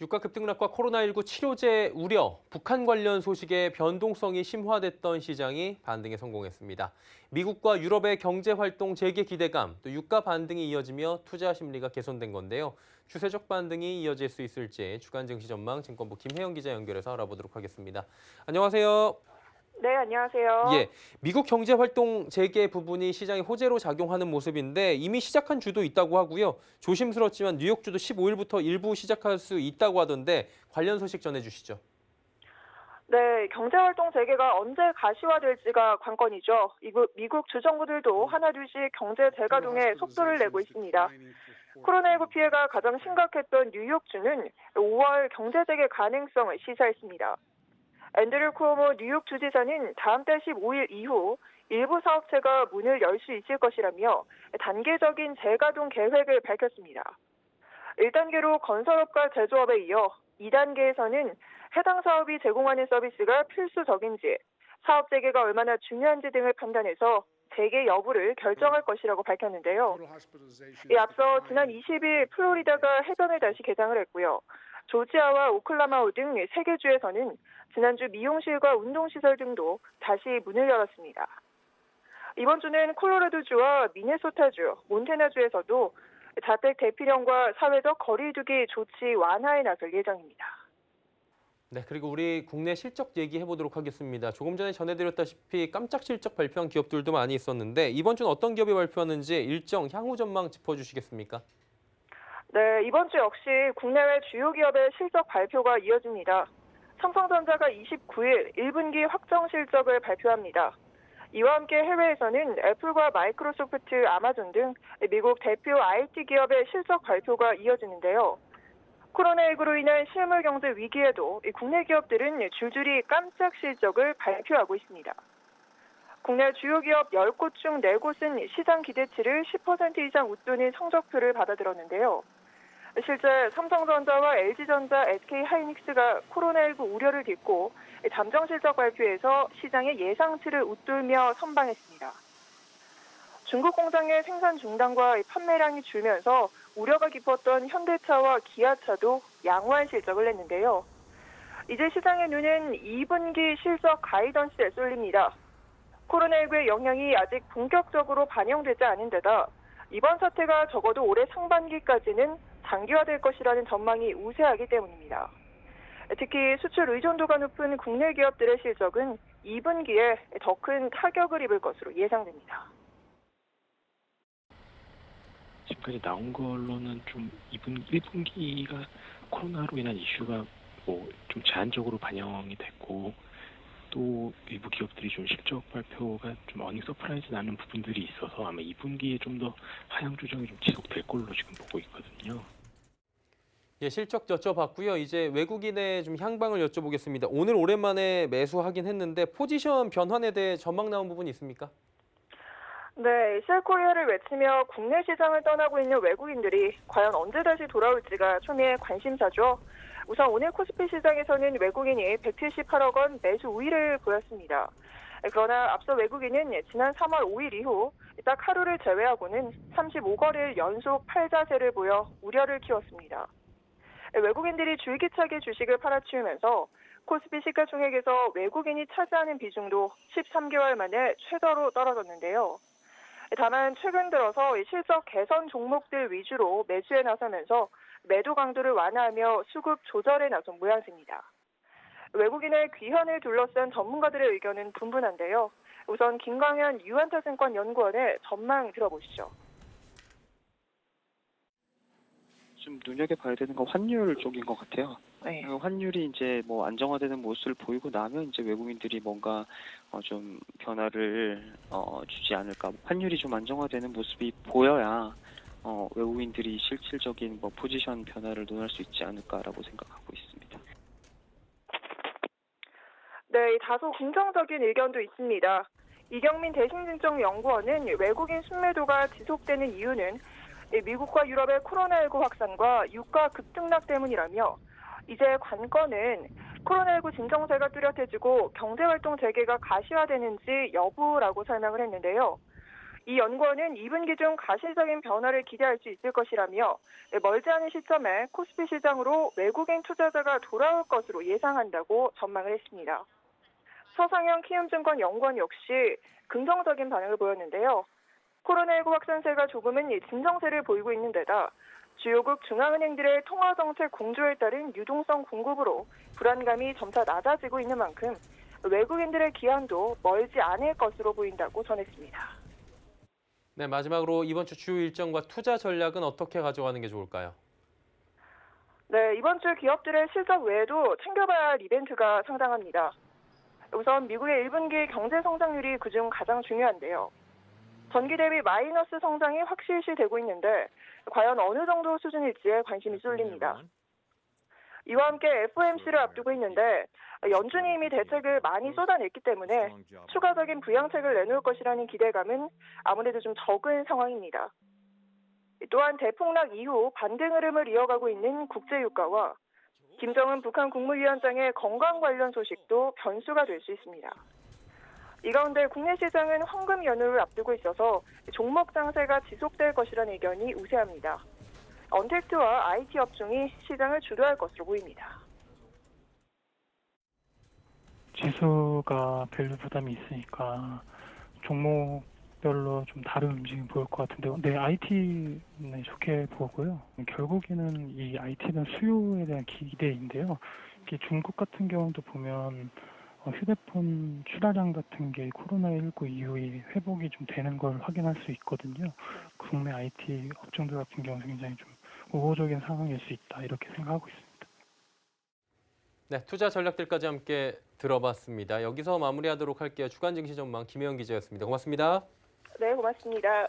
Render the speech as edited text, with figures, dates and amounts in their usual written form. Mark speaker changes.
Speaker 1: 유가 급등락과 코로나19 치료제 우려, 북한 관련 소식에 변동성이 심화됐던 시장이 반등에 성공했습니다. 미국과 유럽의 경제활동 재개 기대감, 또 유가 반등이 이어지며 투자 심리가 개선된 건데요. 추세적 반등이 이어질 수 있을지 주간 증시 전망 증권부 김혜영 기자 연결해서 알아보도록 하겠습니다. 안녕하세요.
Speaker 2: 네, 안녕하세요.
Speaker 1: 예, 미국 경제활동 재개 부분이 시장에 호재로 작용하는 모습인데 이미 시작한 주도 있다고 하고요. 조심스럽지만 뉴욕주도 15일부터 일부 시작할 수 있다고 하던데 관련 소식 전해주시죠.
Speaker 2: 네, 경제활동 재개가 언제 가시화될지가 관건이죠. 미국 주정부들도 하나둘씩 경제 재가동에 속도를 내고 있습니다. 코로나19 피해가 가장 심각했던 뉴욕주는 5월 경제 재개 가능성을 시사했습니다. 앤드류 쿠오모 뉴욕 주지사는 다음 달 15일 이후 일부 사업체가 문을 열 수 있을 것이라며 단계적인 재가동 계획을 밝혔습니다. 1단계로 건설업과 제조업에 이어 2단계에서는 해당 사업이 제공하는 서비스가 필수적인지, 사업 재개가 얼마나 중요한지 등을 판단해서 재개 여부를 결정할 것이라고 밝혔는데요. 이 앞서 지난 20일 플로리다가 해변을 다시 개장을 했고요. 조지아와 오클라호마 등 3개 주에서는 지난주 미용실과 운동시설 등도 다시 문을 열었습니다. 이번 주는 콜로라도주와 미네소타주, 몬태나주에서도 자택 대피령과 사회적 거리두기 조치 완화에 나설 예정입니다.
Speaker 1: 네, 그리고 우리 국내 실적 얘기해 보도록 하겠습니다. 조금 전에 전해드렸다시피 깜짝 실적 발표한 기업들도 많이 있었는데 이번 주는 어떤 기업이 발표하는지 일정 향후 전망 짚어주시겠습니까?
Speaker 2: 네, 이번 주 역시 국내외 주요 기업의 실적 발표가 이어집니다. 삼성전자가 29일 1분기 확정 실적을 발표합니다. 이와 함께 해외에서는 애플과 마이크로소프트, 아마존 등 미국 대표 IT 기업의 실적 발표가 이어지는데요. 코로나19로 인한 실물 경제 위기에도 국내 기업들은 줄줄이 깜짝 실적을 발표하고 있습니다. 국내 주요 기업 10곳 중 4곳은 시장 기대치를 10% 이상 웃도는 성적표를 받아들었는데요. 실제 삼성전자와 LG전자, SK하이닉스가 코로나19 우려를 딛고 잠정 실적 발표에서 시장의 예상치를 웃돌며 선방했습니다. 중국 공장의 생산 중단과 판매량이 줄면서 우려가 깊었던 현대차와 기아차도 양호한 실적을 냈는데요. 이제 시장의 눈은 2분기 실적 가이던스에 쏠립니다. 코로나19의 영향이 아직 본격적으로 반영되지 않은 데다 이번 사태가 적어도 올해 상반기까지는 장기화될 것이라는 전망이 우세하기 때문입니다. 특히 수출 의존도가 높은 국내 기업들의 실적은 2분기에 더 큰 타격을 입을 것으로 예상됩니다.
Speaker 3: 지금까지 나온 걸로는 좀 1분기가 코로나로 인한 이슈가 좀 제한적으로 반영이 됐고 또 일부 기업들이 좀 실적 발표가 좀 어닝 서프라이즈 나는 부분들이 있어서 아마 2분기에 좀 더 하향 조정이 좀 지속될 걸로 지금 보고 있거든요.
Speaker 1: 예, 실적 여쭤봤고요. 이제 외국인의 좀 향방을 여쭤보겠습니다. 오늘 오랜만에 매수하긴 했는데 포지션 변환에 대해 전망 나온 부분이 있습니까?
Speaker 2: 네, 셀코리아를 외치며 국내 시장을 떠나고 있는 외국인들이 과연 언제 다시 돌아올지가 초미의 관심사죠. 우선 오늘 코스피 시장에서는 외국인이 178억 원 매수 우위를 보였습니다. 그러나 앞서 외국인은 지난 3월 5일 이후 딱 하루를 제외하고는 35거래일 연속 팔자세를 보여 우려를 키웠습니다. 외국인들이 줄기차게 주식을 팔아치우면서 코스피 시가총액에서 외국인이 차지하는 비중도 13개월 만에 최저로 떨어졌는데요. 다만 최근 들어서 실적 개선 종목들 위주로 매수에 나서면서 매도 강도를 완화하며 수급 조절에 나선 모양새입니다. 외국인의 귀환을 둘러싼 전문가들의 의견은 분분한데요. 우선 김광현 유한타증권 연구원의 전망 들어보시죠.
Speaker 4: 좀 눈여겨봐야 되는 건 환율 쪽인 것 같아요.
Speaker 2: 네.
Speaker 4: 환율이 이제 안정화되는 모습을 보이고 나면 이제 외국인들이 뭔가 좀 변화를 주지 않을까. 환율이 좀 안정화되는 모습이 보여야 외국인들이 실질적인 포지션 변화를 논할 수 있지 않을까라고 생각하고 있습니다.
Speaker 2: 네, 다소 긍정적인 의견도 있습니다. 이경민 대신증권연구원은 외국인 순매도가 지속되는 이유는 미국과 유럽의 코로나19 확산과 유가 급등락 때문이라며 이제 관건은 코로나19 진정세가 뚜렷해지고 경제활동 재개가 가시화되는지 여부라고 설명을 했는데요. 이 연구원은 2분기 중 가시적인 변화를 기대할 수 있을 것이라며 멀지 않은 시점에 코스피 시장으로 외국인 투자자가 돌아올 것으로 예상한다고 전망을 했습니다. 서상영 키움증권 연구원 역시 긍정적인 반응을 보였는데요. 코로나19 확산세가 조금은 진정세를 보이고 있는 데다 주요국 중앙은행들의 통화정책 공조에 따른 유동성 공급으로 불안감이 점차 낮아지고 있는 만큼 외국인들의 기한도 멀지 않을 것으로 보인다고 전했습니다.
Speaker 1: 네, 마지막으로 이번 주 주요 일정과 투자 전략은 어떻게 가져가는 게 좋을까요?
Speaker 2: 네, 이번 주 기업들의 실적 외에도 챙겨봐야 할 이벤트가 상당합니다. 우선 미국의 1분기 경제 성장률이 그중 가장 중요한데요. 전기 대비 마이너스 성장이 확실시되고 있는데 과연 어느 정도 수준일지에 관심이 쏠립니다. 이와 함께 FOMC를 앞두고 있는데 연준이 이미 대책을 많이 쏟아냈기 때문에 추가적인 부양책을 내놓을 것이라는 기대감은 아무래도 좀 적은 상황입니다. 또한 대폭락 이후 반등 흐름을 이어가고 있는 국제유가와 김정은 북한 국무위원장의 건강 관련 소식도 변수가 될 수 있습니다. 이 가운데 국내 시장은 황금 연휴를 앞두고 있어서 종목 장세가 지속될 것이라는 의견이 우세합니다. 언택트와 IT 업종이 시장을 주도할 것으로 보입니다.
Speaker 5: 지수가 밸류 부담이 있으니까 종목별로 좀 다른 움직임 보일 것 같은데, 네, IT는 좋게 보고요. 결국에는 이 IT는 수요에 대한 기대인데요. 이게 중국 같은 경우도 보면 휴대폰 출하량 같은 게 코로나19 이후에 회복이 좀 되는 걸 확인할 수 있거든요. 국내 IT 업종들 같은 경우는 굉장히 좀 우호적인 상황일 수 있다, 이렇게 생각하고 있습니다.
Speaker 1: 네, 투자 전략들까지 함께 들어봤습니다. 여기서 마무리하도록 할게요. 주간 증시 전망 김혜영 기자였습니다. 고맙습니다.
Speaker 2: 네, 고맙습니다.